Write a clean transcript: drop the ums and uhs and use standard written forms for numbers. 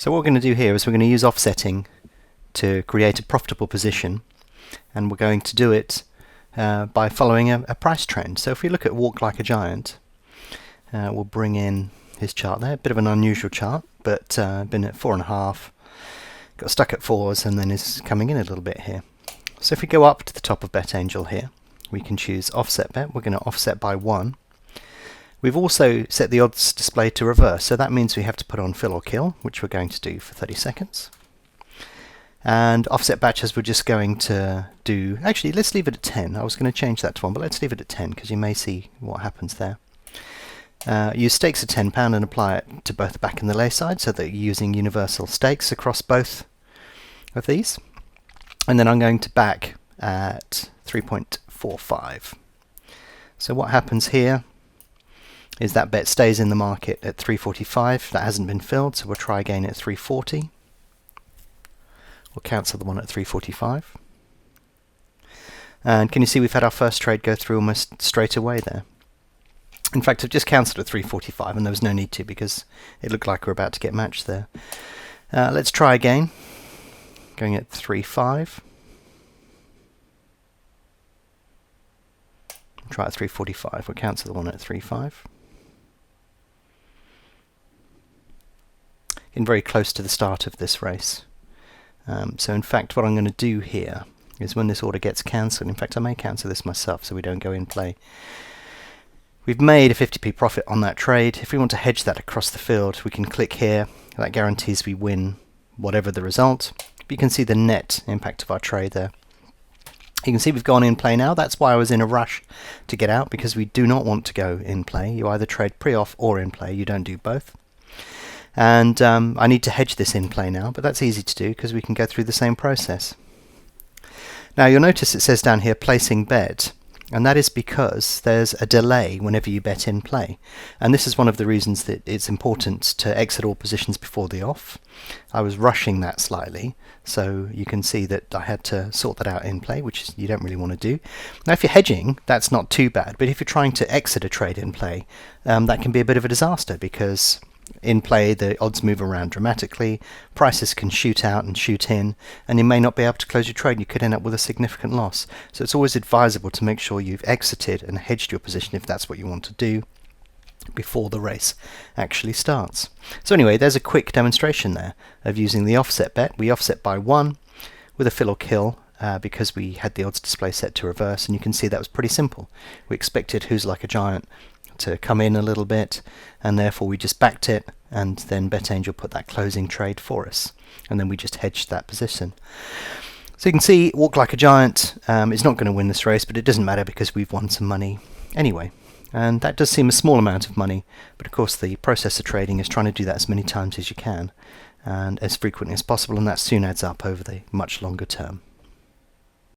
So what we're going to do here is we're going to use offsetting to create a profitable position, and we're going to do it by following a price trend. So if we look at Walk Like a Giant, we'll bring in his chart there. A bit of an unusual chart, but been at 4.5, got stuck at 4s, and then is coming in a little bit here. So if we go up to the top of Bet Angel here, we can choose Offset Bet. We're going to offset by 1. We've also set the odds display to reverse, so that means we have to put on Fill or Kill, which we're going to do for 30 seconds. And offset batches we're just going to do, actually let's leave it at 10. I was going to change that to 1, but let's leave it at 10 because you may see what happens there. Use stakes of £10 and apply it to both the back and the lay side, so that you're using universal stakes across both of these. And then I'm going to back at 3.45. So what happens here is that bet stays in the market at 3.45. That hasn't been filled, so we'll try again at 3.40. We'll cancel the one at 3.45. And can you see we've had our first trade go through almost straight away there? In fact, I've just cancelled at 3.45, and there was no need to because it looked like we're about to get matched there. Let's try again, going at 3.5. Try at 3.45. We'll cancel the one at 3.5. Getting very close to the start of this race. So in fact what I'm going to do here is when this order gets cancelled, in fact I may cancel this myself so we don't go in play. We've made a 50p profit on that trade. If we want to hedge that across the field, we can click here. That guarantees we win whatever the result. But you can see the net impact of our trade there. You can see we've gone in play now. That's why I was in a rush to get out, because we do not want to go in play. You either trade pre-off or in play. You don't do both. And I need to hedge this in play now, but that's easy to do because we can go through the same process. Now you'll notice it says down here placing bet, and that is because there's a delay whenever you bet in play. And this is one of the reasons that it's important to exit all positions before the off. I was rushing that slightly, so you can see that I had to sort that out in play, which you don't really want to do. Now if you're hedging, that's not too bad, but if you're trying to exit a trade in play, that can be a bit of a disaster, because in play the odds move around dramatically, prices can shoot out and shoot in, and you may not be able to close your trade. You could end up with a significant loss. So it's always advisable to make sure you've exited and hedged your position if that's what you want to do before the race actually starts. So anyway, there's a quick demonstration there of using the offset bet. We offset by 1 with a fill or kill because we had the odds display set to reverse, and you can see that was pretty simple. We expected Who's Like a Giant to come in a little bit, and therefore we just backed it, and then Bet Angel put that closing trade for us, and then we just hedged that position. So you can see Walk Like a Giant is not going to win this race, but it doesn't matter because we've won some money anyway. And that does seem a small amount of money, but of course the process of trading is trying to do that as many times as you can and as frequently as possible, and that soon adds up over the much longer term.